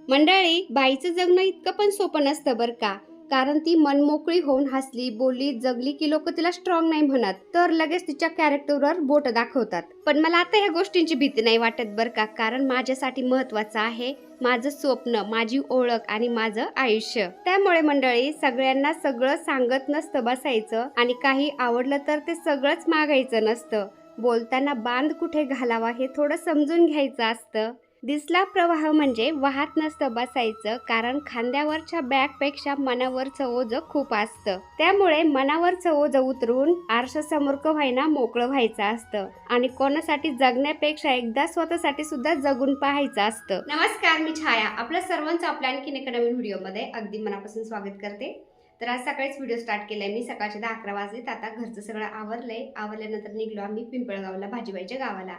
मंडळी, बाईचं जगणं इतकं पण सोपं नसतं बरं का. कारण ती मनमोकळी होऊन हसली, बोलली, जगली की लोक तिला स्ट्रॉंग नाही म्हणत, तर लगेच तिच्या कॅरेक्टरवर बोट दाखवतात. पण मला आता ह्या गोष्टींची भीती नाही वाटत बरं का. कारण माझ्यासाठी महत्वाचं आहे माझं स्वप्न, माझी ओळख आणि माझं आयुष्य. त्यामुळे मंडळी, सगळ्यांना सगळं सांगत नसतं बसायचं आणि काही आवडलं तर ते सगळंच मागायचं नसतं. बोलताना बांध कुठे घालावा हे थोडं समजून घ्यायचं असतं. दिसला प्रवाह म्हणजे वाहत नसतं बसायचं. कारण खांद्यावरच्या बॅगपेक्षा मनावरचं ओझं खूप असतं. त्यामुळे मनावरचं ओझं उतरून आरशासमोर व्हायना मोकळं व्हायचं असतं आणि कोणासाठी जगण्यापेक्षा एकदा स्वतःसाठी सुद्धा जगून पाहायचं असतं. नमस्कार, मी छाया. आपल्या सर्वांचं आपल्या आणखीन एका नवीन व्हिडिओमध्ये अगदी मनापासून स्वागत करते. तर आज सकाळीच व्हिडिओ स्टार्ट केलाय मी. सकाळचे 10-11 वाजलेत. आता घरचं सगळं आवरल्यानंतर निघलो आम्ही पिंपळगावला, भाजीबाईच्या गावाला.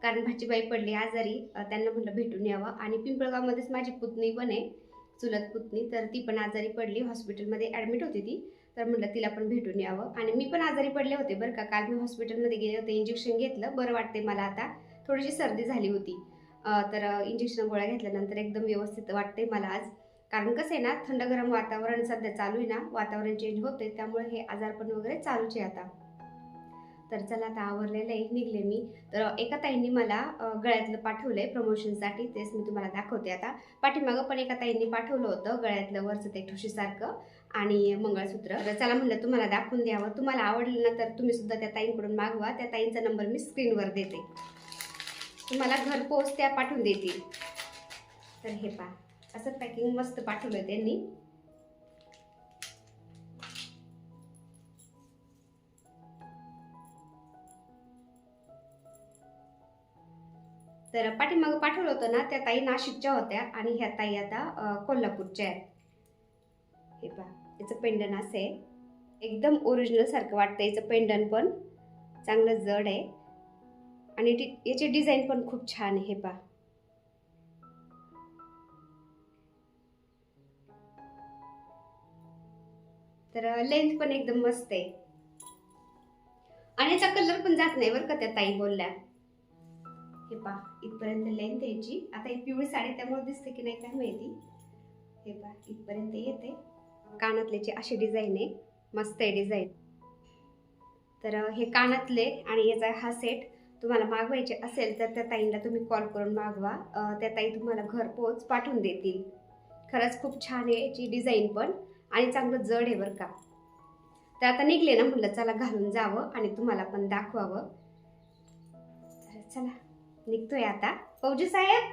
कारण भाजीबाई पडली आजारी, त्यांना म्हटलं भेटून यावं. आणि पिंपळगावमध्येच माझी पुतणी पण आहे, चुलत पुतणी, तर ती पण आजारी पडली, हॉस्पिटलमध्ये ॲडमिट होती ती. तर म्हटलं तिला पण भेटून यावं. आणि मी पण आजारी पडले होते बरं का. काल मी हॉस्पिटलमध्ये गेले होते, इंजेक्शन घेतलं, बरं वाटते मला आता. थोडीशी सर्दी झाली होती, तर इंजेक्शन गोळ्या घेतल्यानंतर एकदम व्यवस्थित वाटते मला आज. कारण कसं आहे ना, थंड गरम वातावरण सध्या चालू आहे ना, वातावरण चेंज होते, त्यामुळे हे आजारपण वगैरे चालूच आहे आता. तर चला, आता आवरलेलं आहे, निघले मी. तर एका ताईंनी मला गळ्यातलं पाठवलंय प्रमोशनसाठी, तेच मी तुम्हाला दाखवते आता. पाठीमागं पण एका ताईंनी पाठवलं होतं गळ्यातलं वरचं ते ठुशीसारखं आणि मंगळसूत्र. तर चला म्हणलं तुम्हाला दाखवून द्यावं. तुम्हाला आवडलं ना तर तुम्ही सुद्धा त्या ताईंकडून मागवा. त्या ताईंचा नंबर मी स्क्रीनवर देते, तुम्हाला घरपोच त्या पाठवून देतील. तर हे पहा, असं पॅकिंग मस्त पाठवलं त्यांनी. तर पाठीमागं पाठवलं होतं ना, त्या ताई नाशिकच्या होत्या आणि ह्या ताई आता कोल्हापूरच्या आहेत. हे पहा, याचं पेंडन असं आहे, एकदम ओरिजिनल सारखं वाटतं. याचं पेंडन पण चांगलं जड आहे आणि याची डिझाईन पण खूप छान आहे. हे पहा, तर लेंथ पण एकदम मस्त आहे आणि याचा कलर पण जात नाही बरं का, त्या ताई बोलल्या. हे पहा, इथपर्यंत लेंथ याची. आता ही पिवळी साडी त्यामुळे दिसते की नाही काय माहिती. हे पहा, इथपर्यंत येते. कानातल्याची अशी डिझाईन आहे, मस्त आहे डिझाईन. तर हे कानातले आणि याचा हा सेट तुम्हाला मागवायचे असेल तर त्या ताईंना तुम्ही कॉल करून मागवा. त्या ताई तुम्हाला घरपोच पाठवून देतील. खरंच खूप छान आहे याची डिझाईन पण आणि चांगलं जड आहे बरं का. तर आता निघले ना, म्हटलं चला घालून जावं आणि तुम्हाला पण दाखवावं. तर चला, निघतोय आता. फौजी साहेब,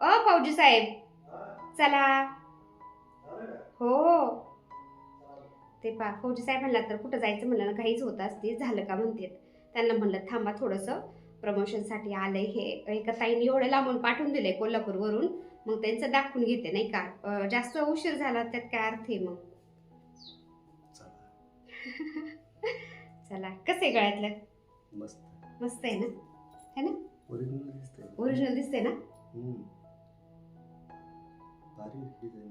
ओ फौजी साहेब, चला. हो, ते पा फौजी साहेब म्हणला तर कुठं जायचं म्हणलं ना, काहीच होत असते. झालं का म्हणतात. त्यांना म्हणलं थांबा थोडंसं, प्रमोशनसाठी आलंय हे. एका ताईने एवढं लांबून पाठवून दिलंय कोल्हापूरवरून, मग त्यांचं दाखवून घेते नाही का. जास्त उशीर झाला त्यात काय अर्थ आहे मग. चला, कसं आहे गळ्यातलं? मस्त आहे ना, है ना, ओरिजिनल दिसते ना.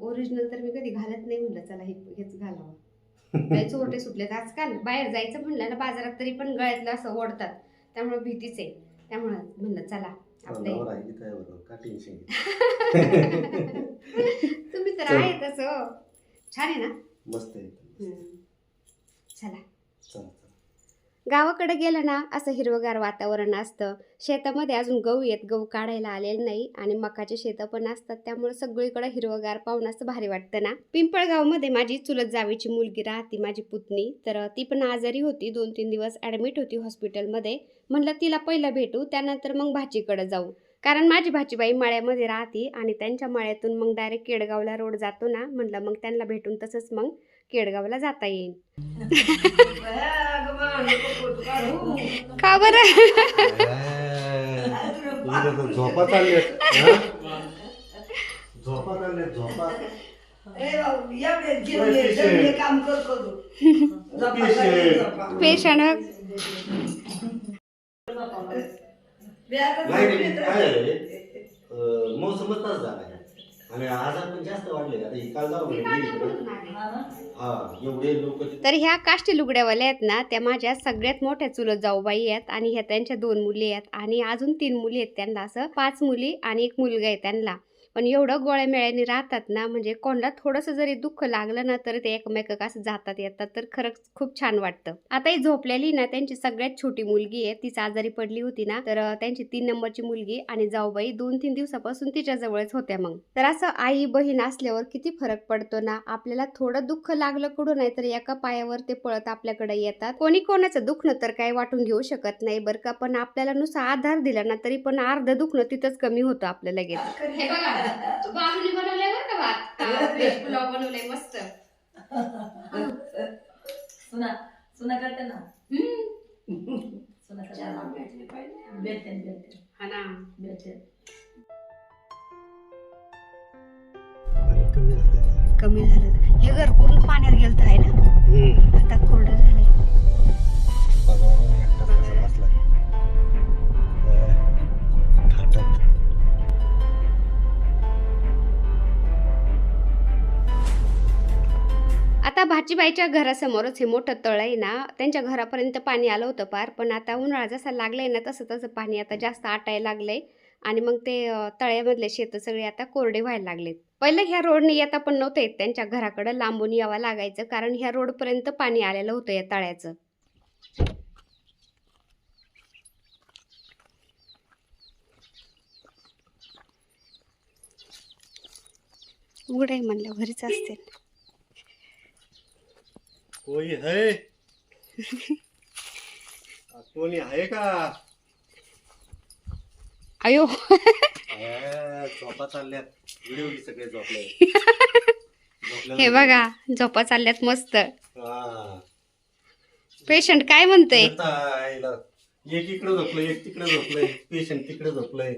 ओरिजिनल तर मी कधी घालत नाही, म्हणलं चला हेच घालावं. काही चोरटे सुटलेत आजकाल. बाहेर जायचं म्हणलं ना बाजारात तरी पण गळ्यातलं असं ओढतात, त्यामुळे भीतीच आहे. त्यामुळे म्हणलं चला आपलं. तुम्ही तर आहे तसं. छान आहे ना, मस्त आहे. चला, गावाकडे गेलं ना असं हिरवगार वातावरण असतं. शेतामध्ये अजून गहू येत, गहू काढायला आलेलं नाही आणि मकाचे शेतं पण असतात, त्यामुळे सगळीकडे हिरवगार पाहून असं भारी वाटतं ना. पिंपळगावमध्ये माझी चुलत जावेची मुलगी राहते, माझी पुतणी. तर ती पण आजारी होती, 2-3 दिवस ॲडमिट होती हॉस्पिटलमध्ये. म्हणलं तिला पहिलं भेटू, त्यानंतर मग भाचीकडे जाऊ. कारण माझी भाचीबाई मळ्यामध्ये राहते आणि त्यांच्या मळ्यातून मग डायरेक्ट केडगावला रोड जातो ना. म्हटलं मग त्यांना भेटून तसंच मग केडगावला जाता येईल. का बरं? झोपा चालले, झोपा चालले, झोपा. पेशंट मोसमच तास झाला आणि आजार पण जास्त वाढले. आता काल जाऊ एवढे लोक. तर ह्या काष्टी लुगड्यावाल्या आहेत ना, त्या माझ्या सगळ्यात मोठ्या चुलत जाऊबाई आहेत आणि ह्या त्यांच्या 2 मुली आहेत आणि अजून 3 मुली आहेत त्यांना. असं 5 मुली आणि 1 मुलगा आहे त्यांना. पण एवढं गोळ्यामेळ्याने राहतात ना, म्हणजे कोणाला थोडंसं जरी दुःख लागलं ना तर ते एकमेकाक असं जातात येतात, तर खरंच खूप छान वाटतं. आता ही झोपलेली ना त्यांची सगळ्यात छोटी मुलगी आहे, तीच आजारी पडली होती ना, तर त्यांची 3 नंबरची मुलगी आणि जाऊबाई 2-3 दिवसापासून तिच्या जवळच होत्या. मग तर असं आई बहीण असल्यावर किती फरक पडतो ना, आपल्याला थोडं दुःख लागलं कुठं नाही तर एका पायावर ते पळत आपल्याकडे येतात. कोणी कोणाचं दुखणं तर काही वाटून घेऊ शकत नाही बरं का, पण आपल्याला नुसता आधार दिला ना तरी पण अर्ध दुखणं तिथंच कमी होतं आपलं लगेच. हे बघा बाबूने बनवलंय बरं का भात, व्हेज पुलाव बनवलंय मस्त. सुना सुना करते ना. सुना करते भेटते हा ना. भेटते. कमी झालं. हे घर पूर्ण पाण्यात गेलं आहे ना, आता कोरडं झालंय. आता भाचीबाईच्या घरासमोरच हे मोठं तळ आहे ना, त्यांच्या घरापर्यंत पाणी आलं होतं पार, पण आता उन्हाळा जसा लागलाय ना तसं तसं पाणी आता जास्त आटायला लागलंय आणि मग ते तळ्यामधले शेत सगळे आता कोरडे व्हायला लागलेत. पहिलं ह्या रोडने येता पण नव्हतं येत त्यांच्या घराकडे, लांबून यावं लागायचं कारण ह्या रोडपर्यंत पाणी आलेलं होतं या तळ्याचं. उघड आहे म्हणलं घरीच असते. कोणी आहे? कोणी आहे का? अयो झोपा चालल्यात, व्हिडिओ सगळे झोपले. हे बघा झोपा चालल्यात मस्त. हा. पेशंट काय म्हणतोय? एक इकडे झोपलंय, एक तिकडे झोपलंय, पेशंट तिकडे झोपलंय.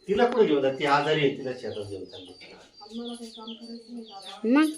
तिला कुठे घेऊन जात? ती आजारी आहे, तिला शेतात घेऊन चालली. मग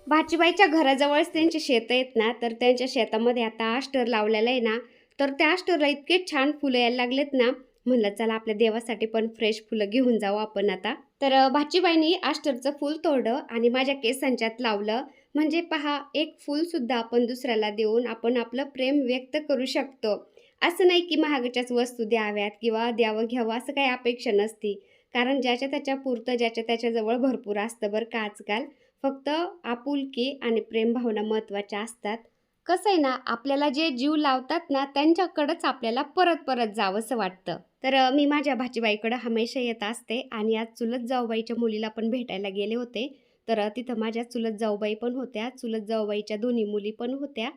भाचीबाईच्या घराजवळच त्यांचे शेत आहेत ना, तर त्यांच्या शेतामध्ये आता आष्टर लावलेलं आहे ना, तर त्या आष्टरला इतके छान फुलं यायला लागलेत ना, म्हणलं चला आपल्या देवासाठी पण फ्रेश फुलं घेऊन जाऊ आपण आता. तर भाचीबाईंनी आष्टरचं फुल तोडलं आणि माझ्या केसांच्यात लावलं. म्हणजे पहा, एक फुल सुद्धा आपण दुसऱ्याला देऊन आपण आपलं प्रेम व्यक्त करू शकतो. असं नाही की महागाच्याच वस्तू द्याव्यात किंवा द्यावं घ्यावं असं काही अपेक्षा नसती, कारण ज्याच्या त्याच्या पुरतं ज्याच्या त्याच्याजवळ भरपूर असतं बरं का आजकाल. फक्त आपुलकी आणि प्रेम भावना महत्त्वाच्या असतात. कसं आहे ना, आपल्याला जे जीव लावतात ना त्यांच्याकडंच आपल्याला परत परत जावंसं वाटतं. तर मी माझ्या भाचीबाईकडं हमेशा येत असते आणि आज चुलत जाऊबाईच्या मुलीला पण भेटायला गेले होते. तर तिथं माझ्या चुलत जाऊबाई पण होत्या, चुलत जाऊबाईच्या दोन्ही मुली पण होत्या.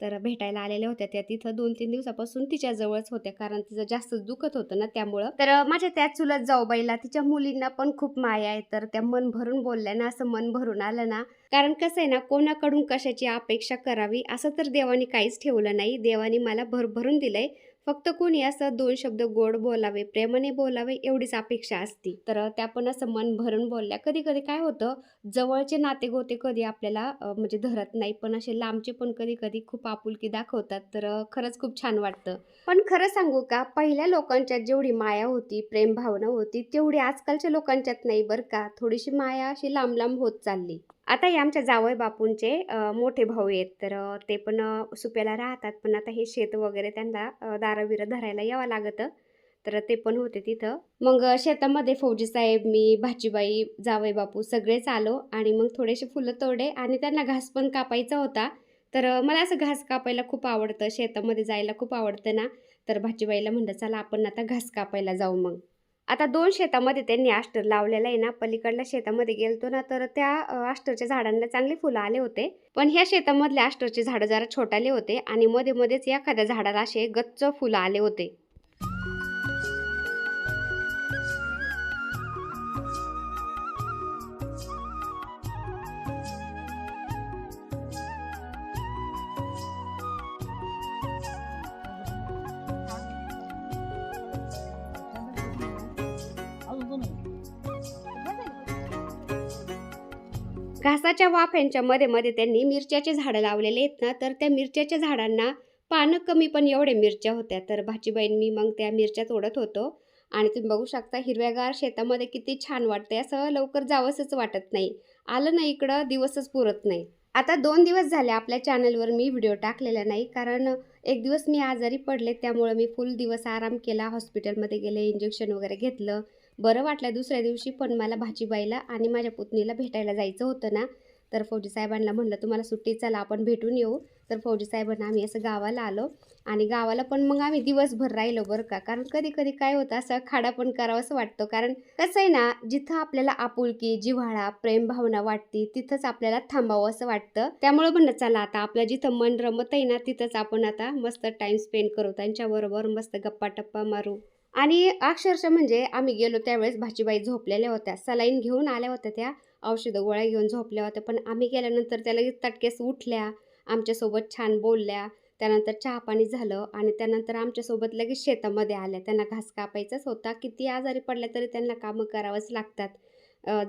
तर भेटायला आलेल्या होत्या त्या तिथं 2-3 दिवसापासून तिच्याजवळच होत्या, कारण तिचं जास्तच दुखत होतं ना त्यामुळं. तर माझ्या त्या चुलत जाऊबाईला तिच्या मुलींना पण खूप माया आहे, तर त्या मन भरून बोलल्या ना, असं मन भरून आलं ना. कारण कसं आहे ना, कोणाकडून कशाची अपेक्षा करावी असं तर देवाने काहीच ठेवलं नाही. देवाने मला भरभरून दिलंय. फक्त कोणी असं 2 शब्द गोड बोलावे, प्रेमाने बोलावे एवढीच अपेक्षा असती. तर त्या पण असं मन भरून बोलल्या. कधी कधी काय होतं, जवळचे नातेगोते कधी आपल्याला म्हणजे धरत नाही, पण असे लांबचे पण कधी कधी खूप आपुलकी दाखवतात. तर खरंच खूप छान वाटतं. पण खरं सांगू का, पहिल्या लोकांच्यात जेवढी माया होती, प्रेम भावना होती, तेवढी आजकालच्या लोकांच्यात नाही बरं का. थोडीशी माया अशी लांब लांब होत चालली. आता हे आमच्या जावई बापूंचे मोठे भाऊ आहेत, तर ते पण सुप्याला राहतात, पण आता हे शेत वगैरे त्यांना दाराविरं धरायला यावं लागतं. तर ते पण होते तिथं. मग शेतामध्ये फौजी साहेब, मी, भाचीबाई, जावई बापू सगळेच आलो आणि मग थोडेसे फुलं तोडे आणि त्यांना घास पण कापायचा होता. तर मला असं घास कापायला खूप आवडतं, शेतामध्ये जायला खूप आवडतं ना. तर भाचीबाईला म्हणलं चला आपण आता घास कापायला जाऊ. मग आता 2 शेतामध्ये त्यांनी आष्टर लावलेलं आहे ना. पलीकडल्या शेतामध्ये गेलतो ना, तर त्या आष्टरच्या झाडांना चांगली फुलं आले होते, पण ह्या शेतामधले आष्टरचे झाडं जरा छोटाले होते आणि मध्ये मध्येच एखाद्या झाडाला असे गच्च फुलं आले होते. घासाच्या वाफ्यांच्या मध्ये मध्ये त्यांनी मिरच्याचे झाडं लावलेले आहेत ना, तर त्या मिरच्याच्या झाडांना पानं कमी पण एवढे मिरच्या होत्या. तर भाचीबाईंनी मग त्या मिरच्या तोडत होतो आणि तुम्ही बघू शकता हिरव्यागार शेतामध्ये किती छान वाटते, असं लवकर जावंसंच वाटत नाही. आलं ना इकडं दिवसच पुरत नाही. आता 2 दिवस झाले आपल्या चॅनलवर मी व्हिडिओ टाकलेला नाही, कारण एक दिवस मी आजारी पडले, त्यामुळे मी फुल दिवस आराम केला. हॉस्पिटलमध्ये गेले, इंजेक्शन वगैरे घेतलं, बरं वाटलं दुसऱ्या दिवशी. पण मला भाजीबाईला आणि माझ्या पुतणीला भेटायला जायचं होतं ना, तर फौजी साहेबांना म्हणलं तुम्हाला सुट्टी, चला आपण भेटून येऊ. तर फौजी साहेबांना आम्ही असं गावाला आलो आणि गावाला पण मग आम्ही दिवसभर राहिलो बरं का. कारण कधी कधी काय होतं, असं खाडा पण करावंसं वाटतं. कारण कसं आहे ना, जिथं आपल्याला आपुलकी, जिव्हाळा, प्रेम भावना वाटते तिथंच आपल्याला थांबावं असं वाटतं. त्यामुळे म्हणलं चला आता आपलं जिथं मन रमत आहे ना, तिथंच आपण आता मस्त टाइम स्पेंड करू, त्यांच्याबरोबर मस्त गप्पा टप्पा मारू. आणि अक्षरशः म्हणजे आम्ही गेलो त्यावेळेस भाजीबाई झोपलेल्या होत्या, सलाईन घेऊन आल्या होत्या, त्या औषधं गोळ्या घेऊन झोपल्या होत्या. पण आम्ही गेल्यानंतर त्या लगेच तटकेस उठल्या, आमच्यासोबत छान बोलल्या. त्यानंतर चहा पाणी झालं आणि त्यानंतर आमच्यासोबत लगेच शेतामध्ये आल्या. त्यांना घास कापायचाच होता. किती आजारी पडल्या तरी त्यांना कामं करावंच लागतात.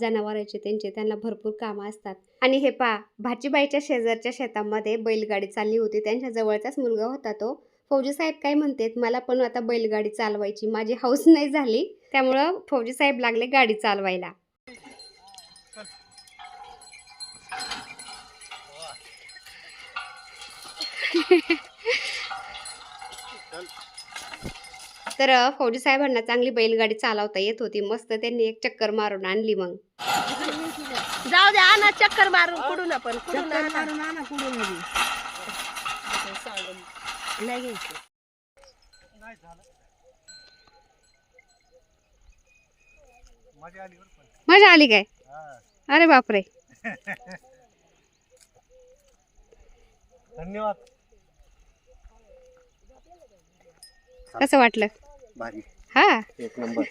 जनावरांचे त्यांना भरपूर कामं असतात. आणि हे पहा, भाजीबाईच्या शेजारच्या शेतामध्ये बैलगाडी चालली होती. त्यांच्या जवळचाच मुलगा होता तो. फौजी साहेब काय म्हणतात, मला पण आता बैलगाडी चालवायची, माझी हौस नाही झाली. त्यामुळं फौजी साहेब लागले गाडी चालवायला. तर फौजी साहेबांना चांगली बैलगाडी चालवता येत होती. मस्त त्यांनी एक चक्कर मारून आणली. मग जाऊ दे, आणा चक्कर मारून कुठून आपण कुठून आणा कुठून नाही घ्यायचं. मजा आली काय? अरे बापरे. धन्यवाद. कसं वाटलं? भारी, हा एक नंबर.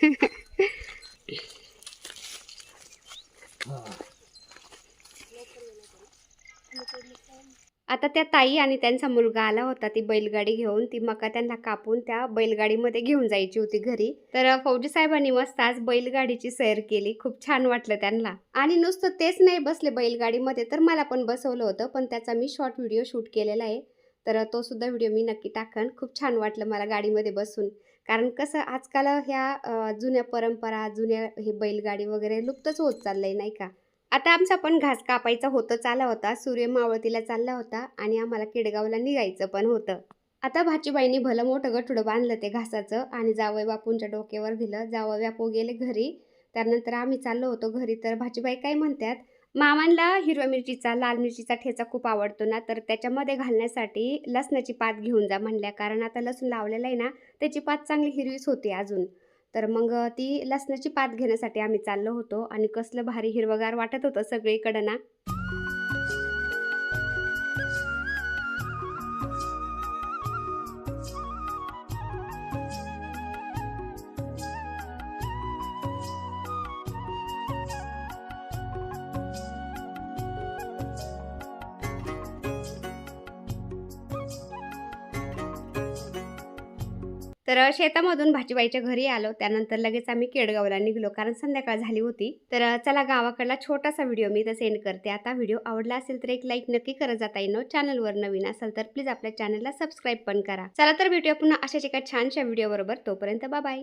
आता त्या ताई आणि त्यांचा मुलगा आला होता ती बैलगाडी घेऊन. ती मका त्यांना कापून त्या बैलगाडीमध्ये घेऊन जायची होती घरी. तर फौजी साहेबांनी मस्त आज बैलगाडीची सैर केली. खूप छान वाटलं त्यांना. आणि नुसतं तेच नाही बसले बैलगाडीमध्ये, तर मला पण बसवलं होतं, पण त्याचा मी शॉर्ट व्हिडिओ शूट केलेला आहे. तर तो सुद्धा व्हिडिओ मी नक्की टाकेन. खूप छान वाटलं मला गाडीमध्ये बसून. कारण कसं आजकाल ह्या जुन्या परंपरा, जुन्या हे बैलगाडी वगैरे लुप्तच होत चाललंय नाही का. आता आमचा पण घास कापायचा चालला होता. सूर्य मावळतीला चालला होता आणि आम्हाला केडगावला निघायचं पण होतं. आता भाचीबाईंनी भलं मोठं गठुडं बांधलं ते घासाचं आणि जावई बापूंच्या डोक्यावर दिलं. जावई बापू गेले घरी. त्यानंतर आम्ही चाललो होतो घरी. तर भाचीबाई काय म्हणतात, मामांना हिरव्या मिरचीचा, लाल मिरचीचा ठेचा खूप आवडतो ना, तर त्याच्यामध्ये घालण्यासाठी लसणाची पात घेऊन जा म्हणल्या. कारण आता लसूण लावलेलं आहे ना, त्याची पात चांगली हिरवीच होती अजून. तर मग ती लसणाची पात घेण्यासाठी आम्ही चाललो होतो आणि कसलं भारी हिरवगार वाटत होतं सगळीकडं ना. तर शेतामधून भाजीबाईच्या घरी आलो. त्यानंतर लगेच आम्ही केडगावला निघलो, कारण संध्याकाळ झाली होती. तर चला चला छोटासा व्हिडिओ मी तर सेंड करते. आता व्हिडिओ आवडला असेल तर एक लाईक नक्की करत जाता येईल. चॅनलवर नवीन असाल तर प्लीज आपल्या चॅनलला सबस्क्राईब पण करा. चला तर भेटूया पुन्हा अशाच एका छानशा व्हिडिओ बरोबर. तोपर्यंत बाय बाय.